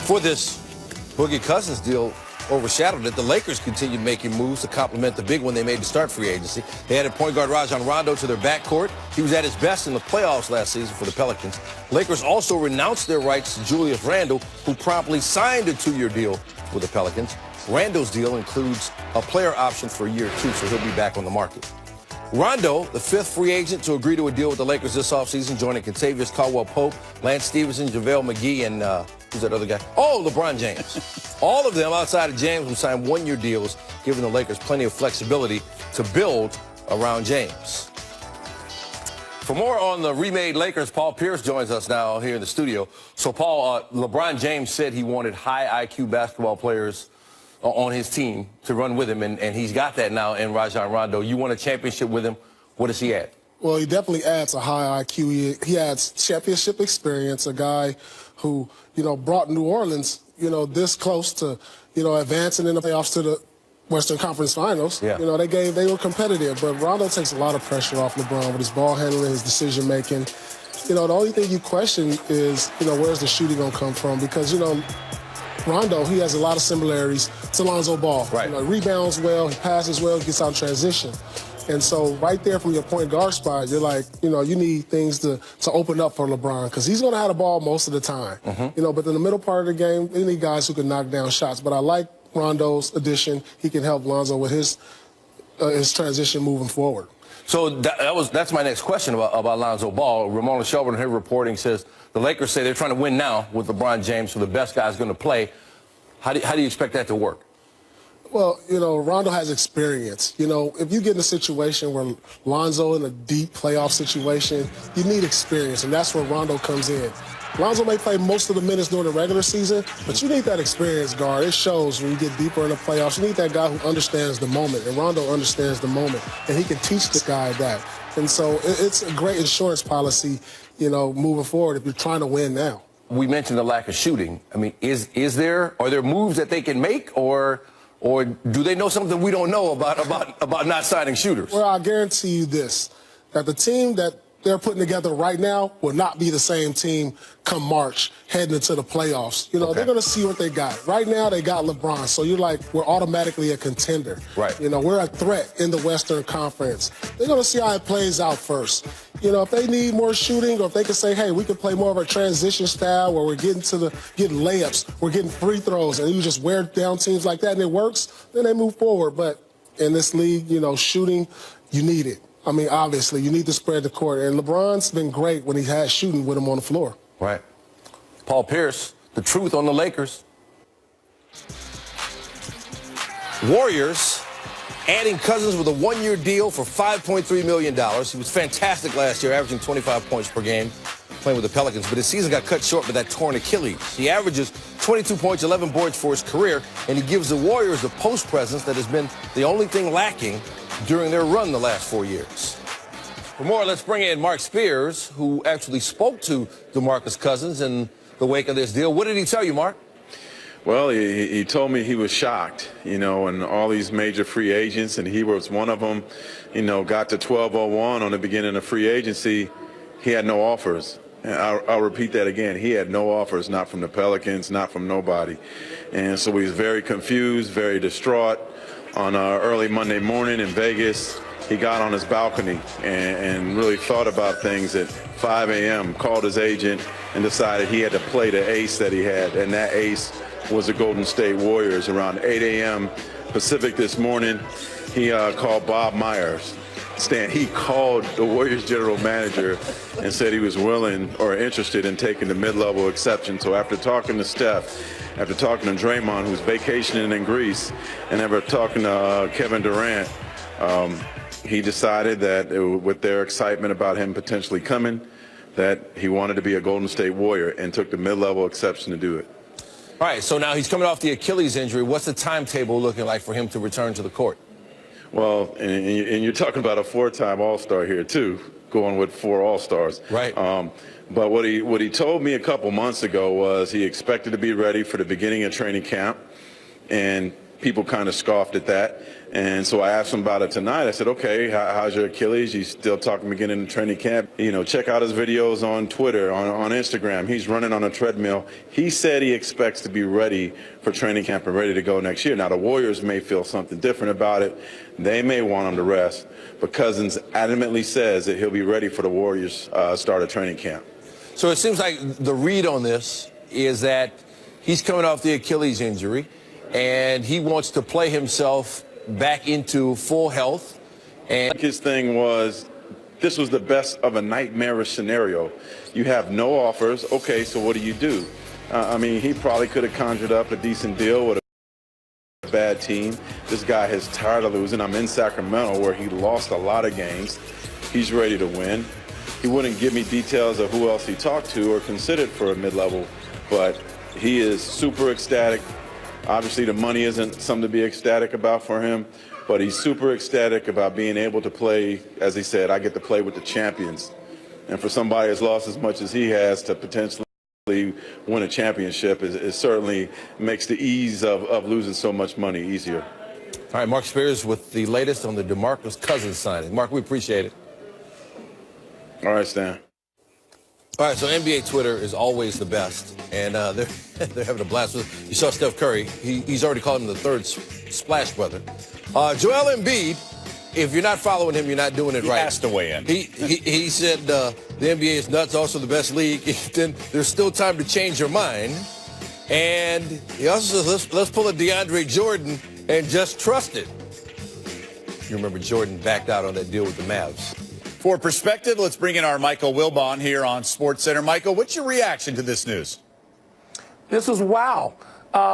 For this Boogie Cousins deal overshadowed it, the Lakers continued making moves to complement the big one they made to start free agency. They added point guard Rajon Rondo to their backcourt. He was at his best in the playoffs last season for the Pelicans. Lakers also renounced their rights to Julius Randle, who promptly signed a 2-year deal with the Pelicans. Randle's deal includes a player option for year 2, so he'll be back on the market. Rondo, the 5th free agent to agree to a deal with the Lakers this offseason, joining Kentavious Caldwell-Pope, Lance Stevenson, JaVale McGee, and who's that other guy? Oh, LeBron James. All of them outside of James will sign 1-year deals, giving the Lakers plenty of flexibility to build around James. For more on the remade Lakers, Paul Pierce joins us now here in the studio. So, Paul, LeBron James said he wanted high IQ basketball players on his team to run with him, and he's got that now in Rajon Rondo. You won a championship with him. What does he add? Well, he definitely adds a high IQ. He adds championship experience, a guy who, brought New Orleans, this close to, advancing in the playoffs to the Western Conference Finals. Yeah. They were competitive, but Rondo takes a lot of pressure off LeBron with his ball handling, his decision making. The only thing you question is, where's the shooting going to come from? Because, Rondo, he has a lot of similarities to Lonzo Ball. Right. Rebounds well, he passes well, he gets out in transition. And so right there from your point guard spot, you're like, you need things to open up for LeBron because he's going to have the ball most of the time. Mm-hmm. But in the middle part of the game, they need guys who can knock down shots. But I like Rondo's addition. He can help Lonzo with his transition moving forward. So that's my next question about Lonzo Ball. Ramona Shelburne, in her reporting, says the Lakers say they're trying to win now with LeBron James, so the best guy's going to play. How do you expect that to work? Well, Rondo has experience. If you get in a situation where Lonzo in a deep playoff situation, you need experience, and that's where Rondo comes in. Lonzo may play most of the minutes during the regular season, but you need that experience guard. It shows when you get deeper in the playoffs. You need that guy who understands the moment, and Rondo understands the moment, and he can teach this guy that. And so it's a great insurance policy, moving forward if you're trying to win now. We mentioned the lack of shooting. I mean, are there moves that they can make, or do they know something we don't know about not signing shooters? Well, I guarantee you this, that the team that they're putting together right now will not be the same team come March heading into the playoffs. Okay. They're going to see what they got. Right now, they got LeBron, so you're like, we're automatically a contender. Right. We're a threat in the Western Conference. They're going to see how it plays out first. If they need more shooting, or if they can say, hey, we can play more of a transition style where we're getting layups, we're getting free throws, and you just wear down teams like that and it works, then they move forward. But in this league, shooting, you need it. I mean, obviously, you need to spread the court. And LeBron's been great when he has shooting with him on the floor. Right. Paul Pierce, the truth on the Lakers. Warriors adding Cousins with a 1-year deal for $5.3 million. He was fantastic last year, averaging 25 points per game playing with the Pelicans. But his season got cut short by that torn Achilles. He averages 22 points, 11 boards for his career, and he gives the Warriors a post presence that has been the only thing lacking during their run the last 4 years. For more, let's bring in Mark Spears, who actually spoke to DeMarcus Cousins in the wake of this deal. What did he tell you, Mark? Well, he told me he was shocked, and all these major free agents, and he was one of them, got to 1201 on the beginning of free agency. He had no offers. And I'll repeat that again. He had no offers, not from the Pelicans, not from nobody. And so he was very confused, very distraught. On early Monday morning in Vegas, he got on his balcony and really thought about things at 5 a.m., called his agent, and decided he had to play the ace that he had, and that ace was the Golden State Warriors. Around 8 a.m. Pacific this morning, he called Bob Myers. He called the Warriors general manager and said he was willing or interested in taking the mid-level exception. So after talking to Steph, after talking to Draymond, who's vacationing in Greece, and after talking to Kevin Durant, he decided that with their excitement about him potentially coming, that he wanted to be a Golden State Warrior and took the mid-level exception to do it. All right, so now he's coming off the Achilles injury. What's the timetable looking like for him to return to the court? Well, and you're talking about a 4-time All-Star here, too, going with 4 All-Stars. Right. But what he told me a couple months ago was he expected to be ready for the beginning of training camp, and people kind of scoffed at that. And so I asked him about it tonight. I said, okay, how's your Achilles? You still talking beginning in training camp? You know, check out his videos on Twitter, on Instagram. He's running on a treadmill. He said he expects to be ready for training camp and ready to go next year. Now, the Warriors may feel something different about it. They may want him to rest. But Cousins adamantly says that he'll be ready for the Warriors' start of training camp. So it seems like the read on this is that he's coming off the Achilles injury, and he wants to play himself back into full health. And his thing was, this was the best of a nightmarish scenario. You have no offers. Okay, so what do? I mean, he probably could have conjured up a decent deal with a bad team. This guy is tired of losing. I'm in Sacramento where he lost a lot of games. He's ready to win. He wouldn't give me details of who else he talked to or considered for a mid-level, but he is super ecstatic. Obviously, the money isn't something to be ecstatic about for him, but he's super ecstatic about being able to play. As he said, I get to play with the champions. And for somebody that's lost as much as he has to potentially win a championship, it certainly makes the ease of losing so much money easier. All right, Mark Spears with the latest on the DeMarcus Cousins signing. Mark, we appreciate it. All right, Stan. All right, so NBA Twitter is always the best, and they're having a blast with it. You saw Steph Curry. He's already called him the third splash brother. Joel Embiid, if you're not following him, you're not doing it right. He has to weigh in. He said the NBA is nuts, also the best league. Then there's still time to change your mind. And he also says, let's pull a DeAndre Jordan and just trust it. You remember Jordan backed out on that deal with the Mavs. For perspective, let's bring in our Michael Wilbon here on SportsCenter. Michael, what's your reaction to this news? This was wow.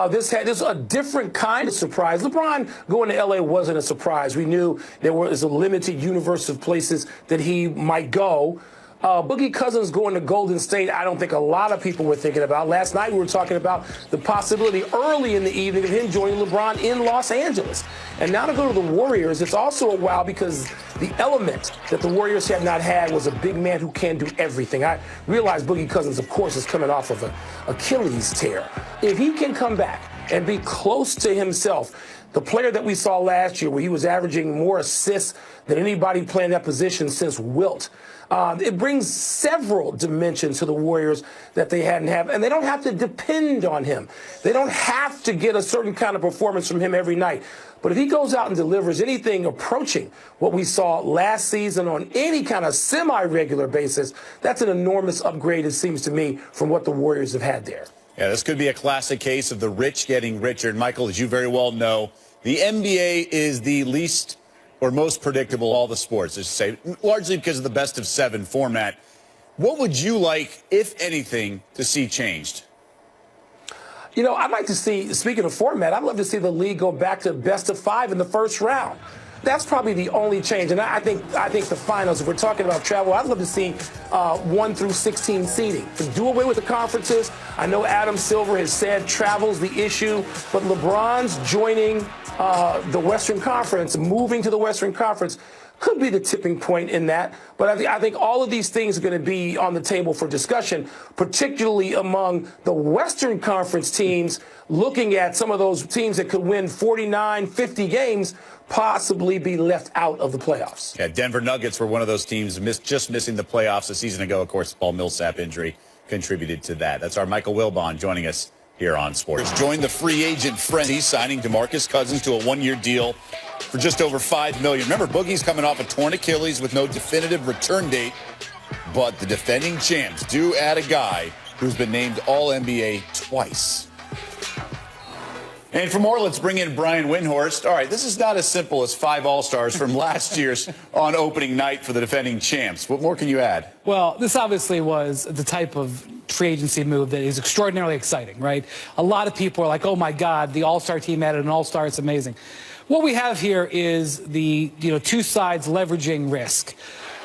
This is a different kind of surprise. LeBron going to L.A. wasn't a surprise. We knew there was a limited universe of places that he might go. Boogie Cousins going to Golden State, I don't think a lot of people were thinking about. Last night we were talking about the possibility early in the evening of him joining LeBron in Los Angeles. And now to go to the Warriors, it's also a wow because the element that the Warriors have not had was a big man who can do everything. I realize Boogie Cousins, of course, is coming off of an Achilles tear. If he can come back and be close to himself, the player that we saw last year where he was averaging more assists than anybody playing that position since Wilt, it brings several dimensions to the Warriors that they hadn't had, and they don't have to depend on him. They don't have to get a certain kind of performance from him every night. But if he goes out and delivers anything approaching what we saw last season on any kind of semi-regular basis, that's an enormous upgrade, it seems to me, from what the Warriors have had there. Yeah, this could be a classic case of the rich getting richer. And Michael, as you very well know, the NBA is the least or most predictable of all the sports, I should say, largely because of the best-of-7 format. What would you like, if anything, to see changed? You know, I'd like to see, speaking of format, I'd love to see the league go back to best-of-5 in the first round. That's probably the only change. And I think the finals, if we're talking about travel, I'd love to see 1 through 16 seeding. To do away with the conferences. I know Adam Silver has said travel's the issue, but LeBron's joining the Western Conference, moving to the Western Conference, could be the tipping point in that. But I think all of these things are going to be on the table for discussion, particularly among the Western Conference teams, looking at some of those teams that could win 49, 50 games, possibly be left out of the playoffs. Yeah, Denver Nuggets were one of those teams just missing the playoffs a season ago. Of course, Paul Millsap injury contributed to that. That's our Michael Wilbon joining us here on Sports. Join the free agent frenzy, signing DeMarcus Cousins to a one-year deal for just over $5 million. Remember, Boogie's coming off a torn Achilles with no definitive return date, but the defending champs do add a guy who's been named All-NBA twice. And for more, let's bring in Brian Windhorst. All right, this is not as simple as 5 All-Stars from last year's on opening night for the defending champs. What more can you add? Well, this obviously was the type of free agency move that is extraordinarily exciting, right? A lot of people are like, oh, my God, the All-Star team added an All-Star. It's amazing. What we have here is the two sides leveraging risk.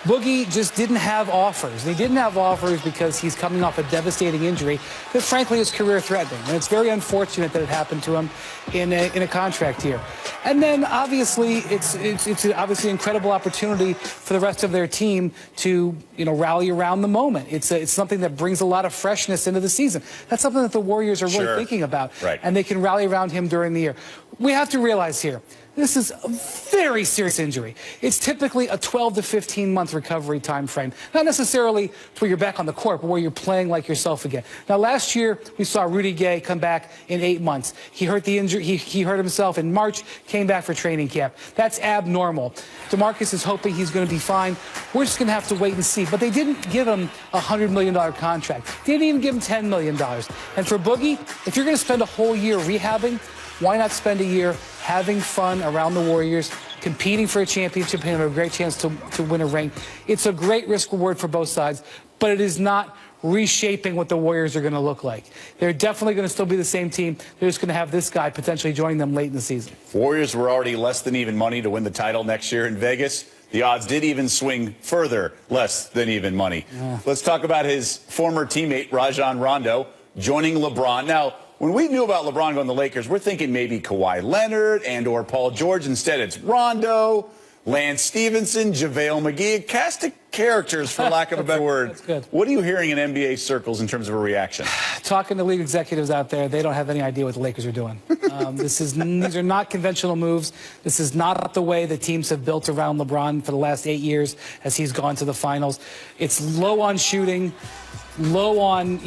Boogie just didn't have offers. And he didn't have offers because he's coming off a devastating injury that, frankly, is career-threatening. And it's very unfortunate that it happened to him in a contract year. And then, obviously, it's obviously an incredible opportunity for the rest of their team to, rally around the moment. It's something that brings a lot of freshness into the season. That's something that the Warriors are really thinking about. Right. And they can rally around him during the year. We have to realize here, this is a very serious injury. It's typically a 12 to 15-month recovery time frame. Not necessarily to where you're back on the court, but where you're playing like yourself again. Now, last year, we saw Rudy Gay come back in 8 months. He hurt the injury. He hurt himself in March, came back for training camp. That's abnormal. DeMarcus is hoping he's going to be fine. We're just going to have to wait and see. But they didn't give him a $100 million contract. They didn't even give him $10 million. And for Boogie, if you're going to spend a whole year rehabbing, why not spend a year having fun around the Warriors, competing for a championship and have a great chance to win a ring? It's a great risk-reward for both sides, but it is not reshaping what the Warriors are going to look like. They're definitely going to still be the same team. They're just going to have this guy potentially joining them late in the season. Warriors were already less than even money to win the title next year in Vegas. The odds did even swing further, less than even money. Yeah. Let's talk about his former teammate, Rajon Rondo, joining LeBron. Now, when we knew about LeBron going to the Lakers, we're thinking maybe Kawhi Leonard and or Paul George. Instead, it's Rondo, Lance Stevenson, JaVale McGee, a cast of characters, for lack of a better word. That's good. What are you hearing in NBA circles in terms of a reaction? Talking to league executives out there, they don't have any idea what the Lakers are doing. These are not conventional moves. This is not the way the teams have built around LeBron for the last 8 years as he's gone to the finals. It's low on shooting, low on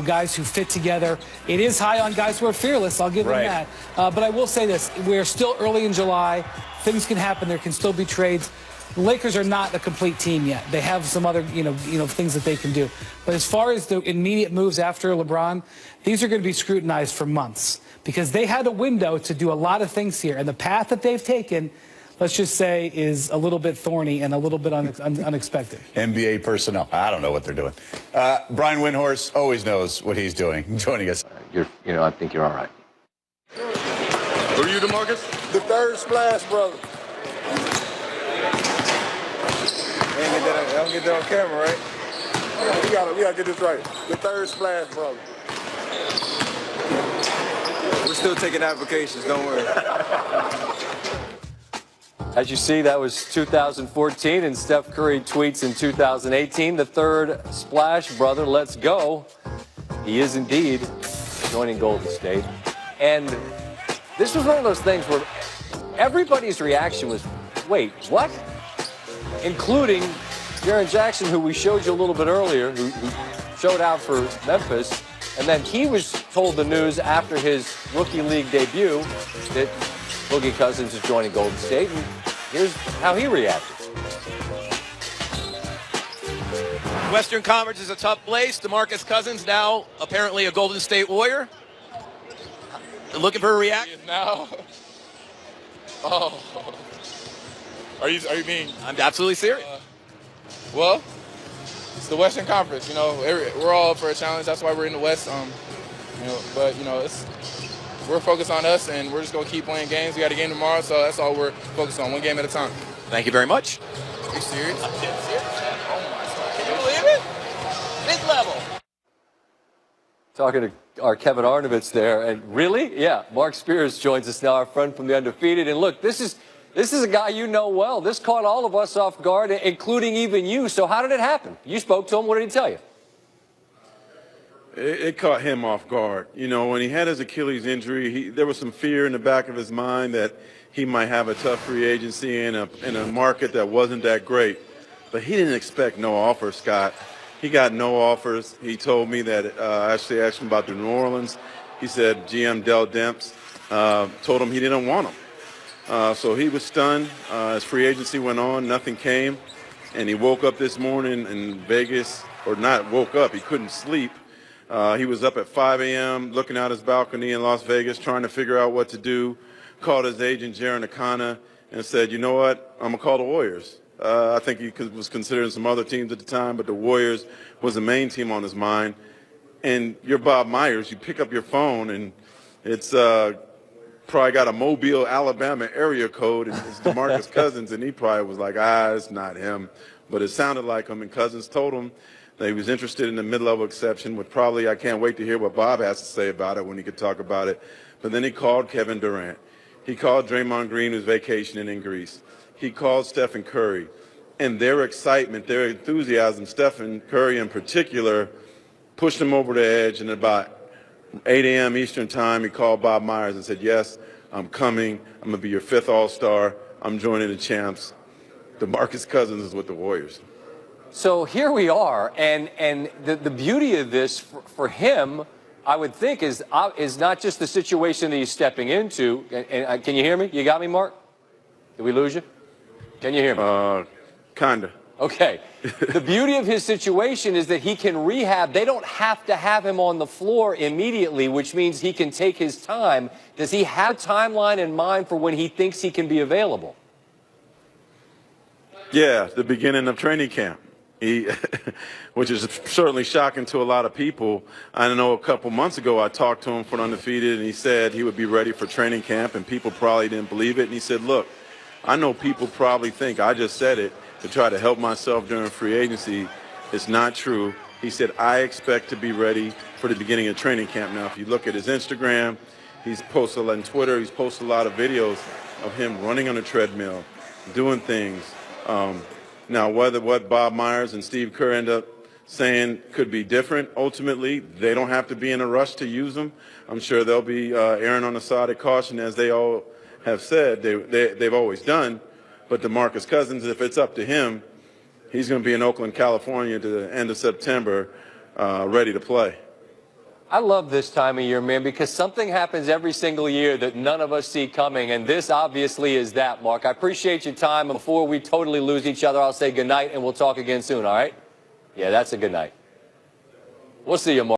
guys who fit together. It is high on guys who are fearless. I'll give them that. But I will say this: we're still early in July. Things can happen. There can still be trades. The Lakers are not a complete team yet. They have some other things that they can do. But as far as the immediate moves after LeBron, these are going to be scrutinized for months because they had a window to do a lot of things here, and the path that they've taken, let's just say, is a little bit thorny and a little bit unexpected. NBA personnel, I don't know what they're doing. Brian Windhorst always knows what he's doing. Joining us. I think you're all right. Who are you, DeMarcus? The third splash, brother. I don't get that on camera, right? We gotta get this right. The third splash, brother. We're still taking applications, don't worry. As you see, that was 2014, and Steph Curry tweets in 2018, the third splash, brother, let's go. He is indeed joining Golden State. And this was one of those things where everybody's reaction was, wait, what? Including Jaren Jackson, who we showed you a little bit earlier, who showed out for Memphis. And then he was told the news after his rookie league debut that Boogie Cousins is joining Golden State. And here's how he reacted. Western Conference is a tough place. DeMarcus Cousins now apparently a Golden State Warrior. Looking for a reaction now. Oh. Are you being? I'm absolutely serious. Well, it's the Western Conference. We're all up for a challenge. That's why we're in the West. But we're focused on us, and we're just gonna keep playing games. We got a game tomorrow, so that's all we're focused on. One game at a time. Thank you very much. Are you serious? I'm dead serious. Oh my God! Can you believe it? This level. Talking to our Kevin Arnovitz there, and really, yeah, Mark Spears joins us now, our friend from the Undefeated. And look, this is a guy you know well. This caught all of us off guard, including even you. So how did it happen? You spoke to him. What did he tell you? It caught him off guard. When he had his Achilles injury, there was some fear in the back of his mind that he might have a tough free agency in a market that wasn't that great. But he didn't expect no offers, Scott. He got no offers. He told me that I actually asked him about the New Orleans. He said GM Del Demps told him he didn't want him. So he was stunned. As free agency went on, nothing came. And he woke up this morning in Vegas, or not woke up, he couldn't sleep. He was up at 5 a.m. looking out his balcony in Las Vegas trying to figure out what to do. Called his agent, Jaren Akana, and said, you know what, I'm going to call the Warriors. I think he was considering some other teams at the time, but the Warriors was the main team on his mind. And you're Bob Myers. You pick up your phone, and it's probably got a Mobile, Alabama area code, and it's DeMarcus Cousins, and he probably was like, it's not him. But it sounded like him, and Cousins told him that he was interested in the mid-level exception, with probably, I can't wait to hear what Bob has to say about it when he could talk about it. But then he called Kevin Durant. He called Draymond Green, who's vacationing in Greece. He called Stephen Curry. And their excitement, their enthusiasm, Stephen Curry in particular, pushed him over the edge. And at about 8 a.m. Eastern time, he called Bob Myers and said, yes, I'm coming. I'm going to be your 5th All-Star. I'm joining the champs. DeMarcus Cousins is with the Warriors. So here we are, and the beauty of this for him, I would think, is not just the situation that he's stepping into. And can you hear me? You got me, Mark? Did we lose you? Can you hear me? Kinda. Okay. The beauty of his situation is that he can rehab. They don't have to have him on the floor immediately, which means he can take his time. Does he have a timeline in mind for when he thinks he can be available? Yeah, the beginning of training camp. Which is certainly shocking to a lot of people. I know a couple months ago I talked to him for Undefeated, and he said he would be ready for training camp, and people probably didn't believe it. And he said, look, I know people probably think I just said it to try to help myself during free agency. It's not true. He said, I expect to be ready for the beginning of training camp. Now, if you look at his Instagram, he's posted on Twitter, he's posted a lot of videos of him running on a treadmill, doing things. Now, whether what Bob Myers and Steve Kerr end up saying could be different, ultimately, they don't have to be in a rush to use them. I'm sure they'll be erring on the side of caution, as they all have said they've always done. But DeMarcus Cousins, if it's up to him, he's going to be in Oakland, California to the end of September, ready to play. I love this time of year, man, because something happens every single year that none of us see coming, and this obviously is that, Mark. I appreciate your time. And before we totally lose each other, I'll say good night, and we'll talk again soon, all right? Yeah, that's a good night. We'll see you, Mark.